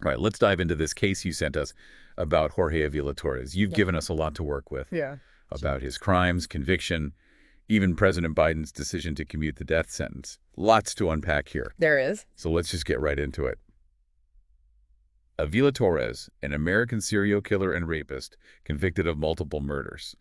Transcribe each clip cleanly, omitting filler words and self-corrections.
All right, let's dive into this case you sent us about Jorge Avila-Torrez. You've given us a lot to work with Yeah. about his crimes, conviction, even President Biden's decision to commute the death sentence. Lots to unpack here. There is. So let's just get right into it. Avila-Torrez, an American serial killer and rapist, convicted of multiple murders.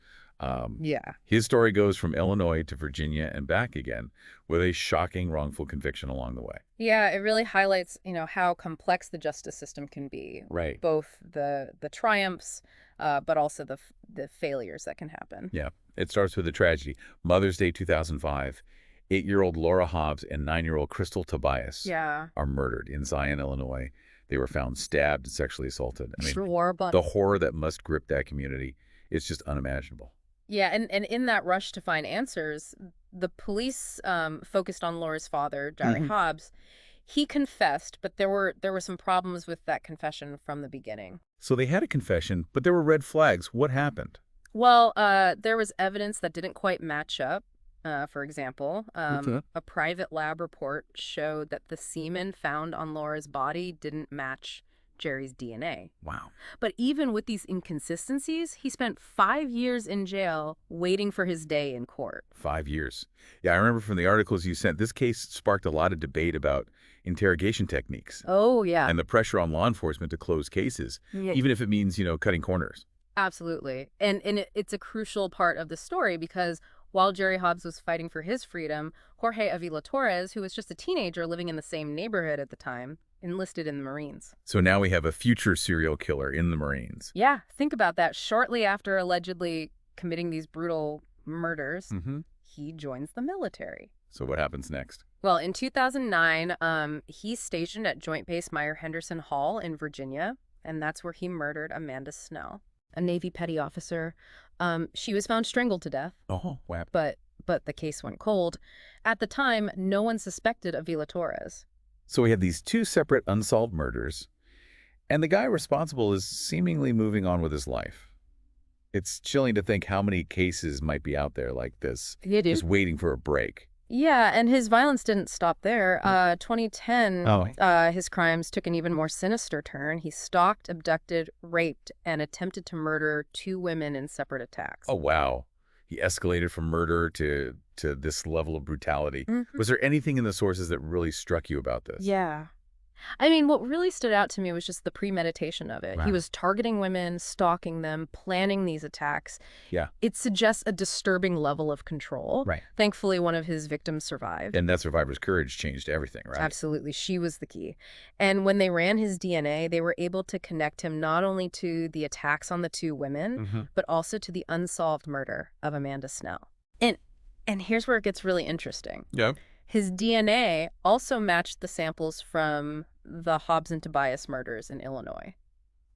Yeah. His story goes from Illinois to Virginia and back again, with a shocking wrongful conviction along the way. Yeah, it really highlights, how complex the justice system can be. Right. Both the triumphs, but also the failures that can happen. Yeah. It starts with a tragedy. Mother's Day 2005. 8-year-old Laura Hobbs and 9-year-old Crystal Tobias are murdered in Zion, Illinois. They were found stabbed and sexually assaulted. I mean, Sure, but the horror that must grip that community is just unimaginable. yeah, and in that rush to find answers, the police focused on Laura's father, Jerry Hobbs. He confessed, but there were some problems with that confession from the beginning. So they had a confession, but there were red flags. What happened? Well, there was evidence that didn't quite match up. For example, a private lab report showed that the semen found on Laura's body didn't match Jerry's DNA. Wow. But even with these inconsistencies, he spent 5 years in jail waiting for his day in court. 5 years. Yeah, I remember from the articles you sent, this case sparked a lot of debate about interrogation techniques. Oh, yeah. And the pressure on law enforcement to close cases, Yeah. even if it means, cutting corners. Absolutely. And it's a crucial part of the story because while Jerry Hobbs was fighting for his freedom, Jorge Avila-Torrez, who was just a teenager living in the same neighborhood at the time, enlisted in the Marines. So now we have a future serial killer in the Marines. Yeah, think about that. Shortly after allegedly committing these brutal murders, he joins the military. So what happens next? Well, in 2009, he's stationed at Joint Base Myer-Henderson Hall in Virginia, and that's where he murdered Amanda Snell, a Navy petty officer. She was found strangled to death. Oh, wow. But the case went cold. At the time, no one suspected Avila-Torrez. So we have these two separate unsolved murders, and the guy responsible is seemingly moving on with his life. It's chilling to think how many cases might be out there like this, just waiting for a break. Yeah, and his violence didn't stop there. 2010, his crimes took an even more sinister turn. He stalked, abducted, raped, and attempted to murder 2 women in separate attacks. Oh, wow. He escalated from murder to this level of brutality. Was there anything in the sources that really struck you about this? Yeah. I mean, what really stood out to me was just the premeditation of it. Wow. He was targeting women, stalking them, planning these attacks. Yeah. It suggests a disturbing level of control. Right. Thankfully, one of his victims survived. And that survivor's courage changed everything, right? Absolutely. She was the key. And when they ran his DNA, they were able to connect him not only to the attacks on the 2 women, but also to the unsolved murder of Amanda Snell. And here's where it gets really interesting. Yeah. His DNA also matched the samples from the Hobbs and Tobias murders in Illinois.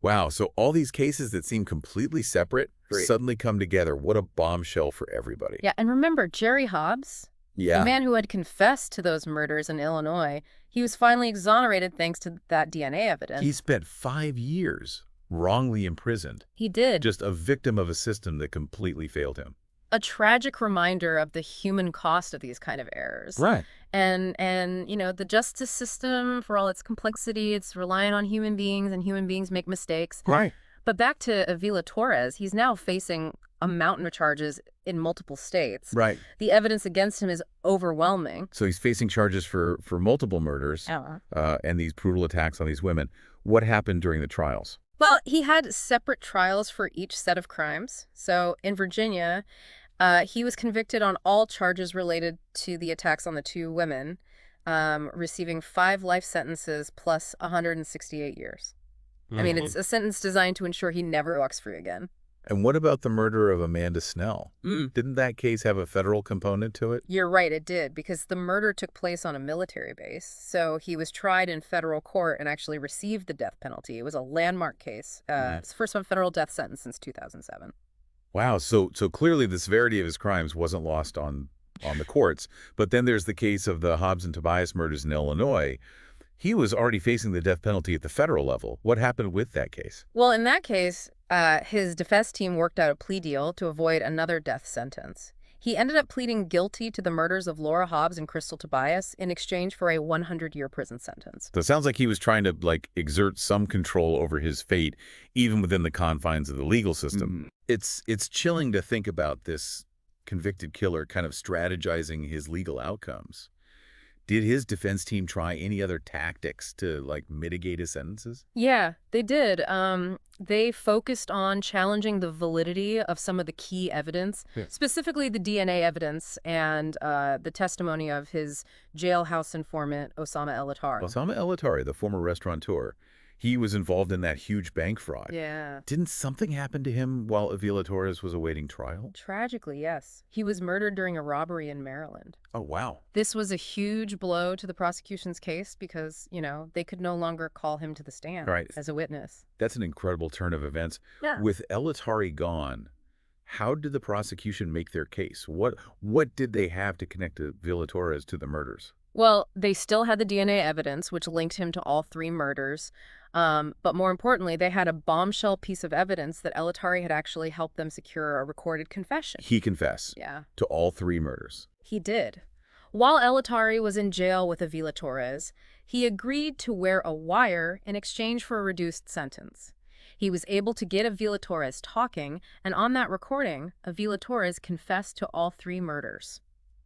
Wow, so all these cases that seem completely separate suddenly come together. What a bombshell for everybody. Yeah, and remember, Jerry Hobbs, the man who had confessed to those murders in Illinois, he was finally exonerated thanks to that DNA evidence. He spent 5 years wrongly imprisoned. He did. Just a victim of a system that completely failed him. A tragic reminder of the human cost of these kind of errors. Right. And the justice system, for all its complexity, it's reliant on human beings, and human beings make mistakes. Right. But back to Avila-Torrez, he's now facing a mountain of charges in multiple states. Right. The evidence against him is overwhelming. So he's facing charges for multiple murders and these brutal attacks on these women. What happened during the trials? Well, he had separate trials for each set of crimes. So in Virginia, he was convicted on all charges related to the attacks on the 2 women, receiving 5 life sentences plus 168 years. I mean, it's a sentence designed to ensure he never walks free again. And what about the murder of Amanda Snell? Didn't that case have a federal component to it? You're right, it did, because the murder took place on a military base. So he was tried in federal court and actually received the death penalty. It was a landmark case. It's the first federal death sentence since 2007. Wow, so clearly the severity of his crimes wasn't lost on the courts. But then there's the case of the Hobbs and Tobias murders in Illinois. He was already facing the death penalty at the federal level. What happened with that case? Well, in that case, his defense team worked out a plea deal to avoid another death sentence. He ended up pleading guilty to the murders of Laura Hobbs and Crystal Tobias in exchange for a 100-year prison sentence. So it sounds like he was trying to, like, exert some control over his fate, even within the confines of the legal system. It's chilling to think about this convicted killer kind of strategizing his legal outcomes. Did his defense team try any other tactics to, like, mitigate his sentences? Yeah, they did. They focused on challenging the validity of some of the key evidence, specifically the DNA evidence and the testimony of his jailhouse informant, Osama El-Attar. Osama El-Attar, the former restaurateur, he was involved in that huge bank fraud. Yeah. Didn't something happen to him while Avila-Torrez was awaiting trial? Tragically, yes. He was murdered during a robbery in Maryland. Oh, wow. This was a huge blow to the prosecution's case because, they could no longer call him to the stand as a witness. That's an incredible turn of events. Yeah. With El-Attar gone, how did the prosecution make their case? What did they have to connect Avila-Torrez to the murders? Well, they still had the DNA evidence, which linked him to all 3 murders. But more importantly, they had a bombshell piece of evidence that El-Attar had actually helped them secure a recorded confession. He confessed to all 3 murders. He did. While El-Attar was in jail with Avila-Torrez, he agreed to wear a wire in exchange for a reduced sentence. He was able to get Avila-Torrez talking, and on that recording, Avila-Torrez confessed to all 3 murders.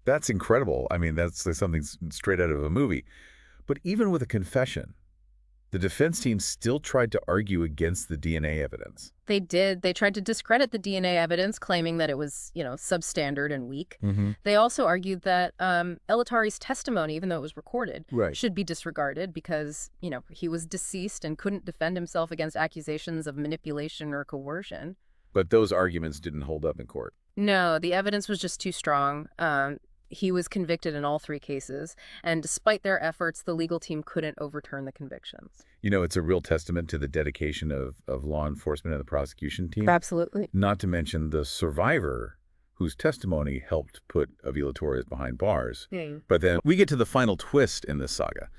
That's incredible. I mean, that's something straight out of a movie. But even with a confession, the defense team still tried to argue against the DNA evidence. They did. They tried to discredit the DNA evidence, claiming that it was, substandard and weak. They also argued that El-Attar's testimony, even though it was recorded, should be disregarded because, he was deceased and couldn't defend himself against accusations of manipulation or coercion. But those arguments didn't hold up in court. No, the evidence was just too strong. He was convicted in all 3 cases, and despite their efforts, the legal team couldn't overturn the convictions. It's a real testament to the dedication of law enforcement and the prosecution team. Absolutely. Not to mention the survivor whose testimony helped put Avila-Torrez behind bars. But then we get to the final twist in this saga.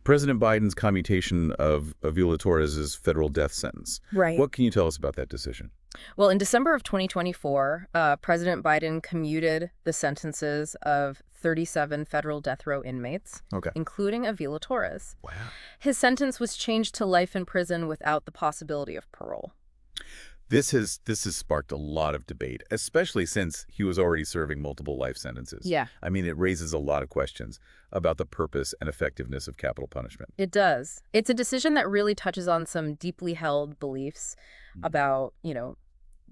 President Biden's commutation of Avila-Torrez's federal death sentence. What can you tell us about that decision? Well, in December of 2024, President Biden commuted the sentences of 37 federal death row inmates, including Avila-Torrez. Wow. His sentence was changed to life in prison without the possibility of parole. This has sparked a lot of debate, especially since he was already serving multiple life sentences. Yeah. I mean, it raises a lot of questions about the purpose and effectiveness of capital punishment. It does. It's a decision that really touches on some deeply held beliefs about,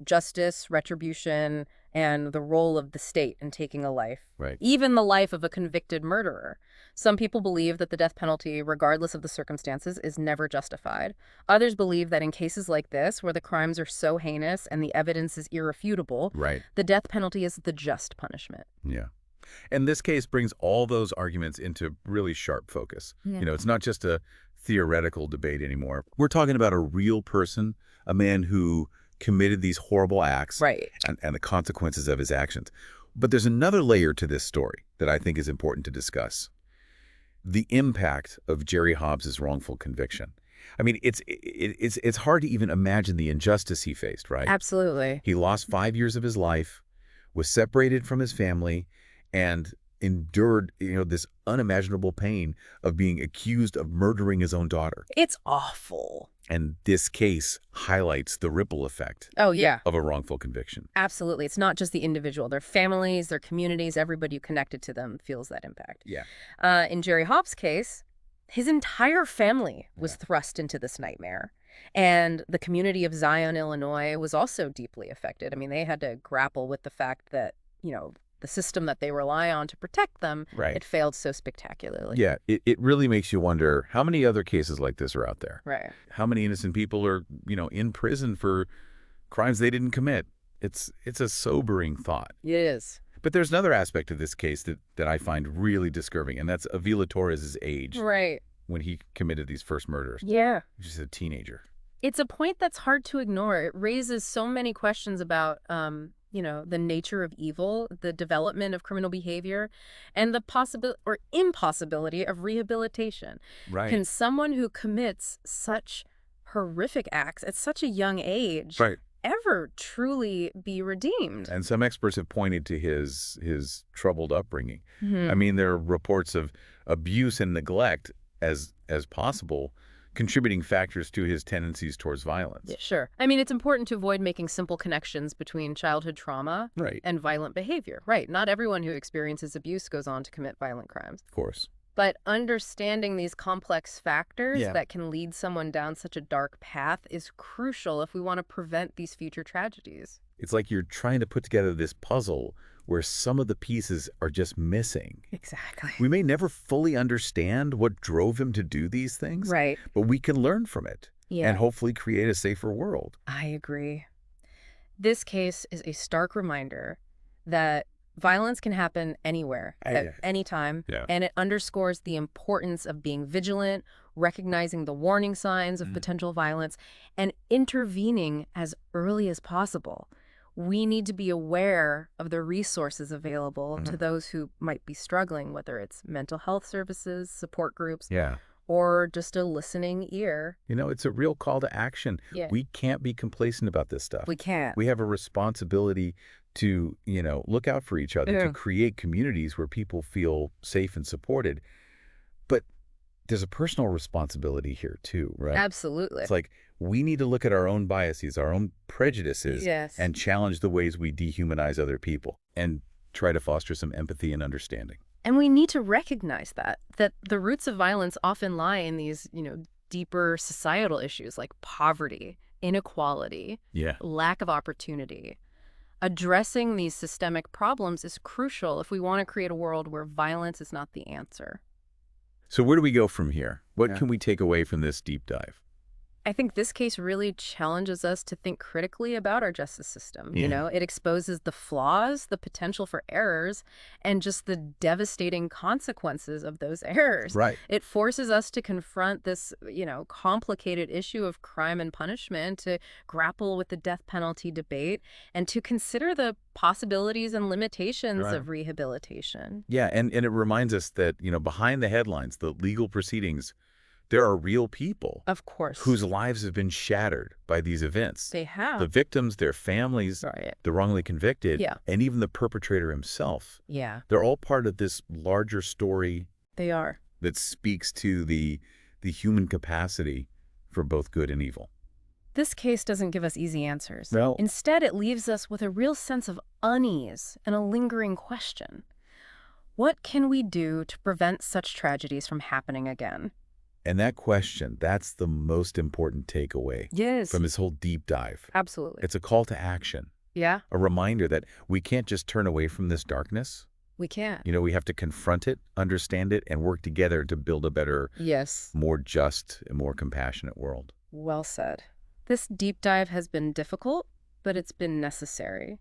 justice, retribution, and the role of the state in taking a life. Even the life of a convicted murderer. Some people believe that the death penalty, regardless of the circumstances, is never justified. Others believe that in cases like this, where the crimes are so heinous and the evidence is irrefutable, the death penalty is the just punishment. Yeah. And this case brings all those arguments into really sharp focus. It's not just a theoretical debate anymore. We're talking about a real person, a man who committed these horrible acts and the consequences of his actions. But there's another layer to this story that I think is important to discuss. The impact of Jerry Hobbs's wrongful conviction. I mean, it's hard to even imagine the injustice he faced, right? Absolutely. He lost 5 years of his life, was separated from his family, and endured, this unimaginable pain of being accused of murdering his own daughter. It's awful. And this case highlights the ripple effect of a wrongful conviction. Absolutely. It's not just the individual. Their families, their communities, everybody connected to them feels that impact. In Jerry Hobbs' case, his entire family was thrust into this nightmare. And the community of Zion, Illinois was also deeply affected. I mean, they had to grapple with the fact that, the system that they rely on to protect them, it failed so spectacularly. Yeah, it really makes you wonder how many other cases like this are out there. How many innocent people are, in prison for crimes they didn't commit. It's a sobering thought. It is. But there's another aspect of this case that I find really disturbing, and that's Avila-Torrez's age. When he committed these first murders. Yeah. He's just a teenager. It's a point that's hard to ignore. It raises so many questions about the nature of evil, the development of criminal behavior, and the possibility or impossibility of rehabilitation. Can someone who commits such horrific acts at such a young age ever truly be redeemed. And some experts have pointed to his troubled upbringing. I Mhm. mean, there are reports of abuse and neglect as possible contributing factors to his tendencies towards Yeah, violence. sure. I mean, it's important to avoid making simple connections between childhood trauma Right. and violent behavior. Right. Not everyone who experiences abuse goes on to commit violent crimes. Of course. But understanding these complex factors Yeah. that can lead someone down such a dark path is crucial if we want to prevent these future tragedies. It's like you're trying to put together this puzzle where some of the pieces are just missing. Exactly. We may never fully understand what drove him to do these things, Right. but we can learn from it Yeah, and hopefully create a safer world. I agree. This case is a stark reminder that violence can happen anywhere, at any time, Yeah. and it underscores the importance of being vigilant, recognizing the warning signs of potential violence, and intervening as early as possible. We need to be aware of the resources available to those who might be struggling, whether it's mental health services, support groups, Yeah. or just a listening ear. You know, it's a real call to action. Yeah. We can't be complacent about this stuff. We can't. We have a responsibility to, look out for each other, Yeah. to create communities where people feel safe and supported. But there's a personal responsibility here too, right? Absolutely. It's like we need to look at our own biases, our own prejudices, Yes. and challenge the ways we dehumanize other people and try to foster some empathy and understanding. And we need to recognize that the roots of violence often lie in these, deeper societal issues like poverty, inequality, Yeah. lack of opportunity. Addressing these systemic problems is crucial if we want to create a world where violence is not the answer. So where do we go from here? What Yeah. can we take away from this deep dive? I think this case really challenges us to think critically about our justice system. Yeah. It exposes the flaws, the potential for errors, and just the devastating consequences of those errors. Right. It forces us to confront this, complicated issue of crime and punishment, to grapple with the death penalty debate, and to consider the possibilities and limitations Right. of rehabilitation. Yeah, and it reminds us that, behind the headlines, the legal proceedings, there are real people Of course. whose lives have been shattered by these events. They have. The victims, their families, Right. the wrongly convicted, Yeah. and even the perpetrator himself. Yeah, They're all part of this larger story they are. that speaks to the human capacity for both good and evil. This case doesn't give us easy answers. Well- Instead, it leaves us with a real sense of unease and a lingering question. What can we do to prevent such tragedies from happening again? And that question, that's the most important takeaway Yes. from this whole deep dive. Absolutely. It's a call to action, Yeah, a reminder that we can't just turn away from this darkness. we can. We have to confront it, understand it, and work together to build a better, Yes. more just, and more compassionate world. Well said. This deep dive has been difficult, but it's been necessary.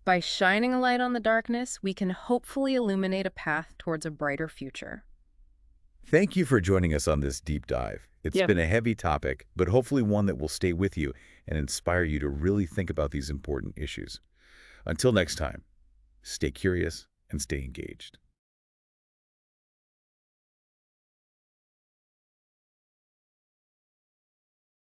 By shining a light on the darkness, we can hopefully illuminate a path towards a brighter future. Thank you for joining us on this deep dive. It's Yeah. been a heavy topic, but hopefully one that will stay with you and inspire you to really think about these important issues. Until next time, stay curious and stay engaged.